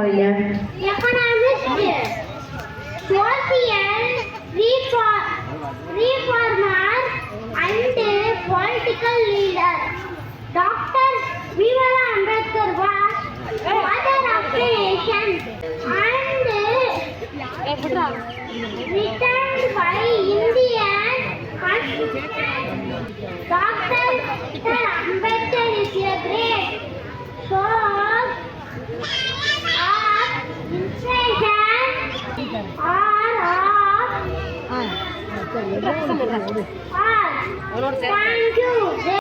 பாருங்க. Economist, social reformer and political leader. Dr. Bimala Ambedkar was father of the nation and returned by Indian Constitution. Dr. Ambedkar is a great source of inspiration or of all. Thank you.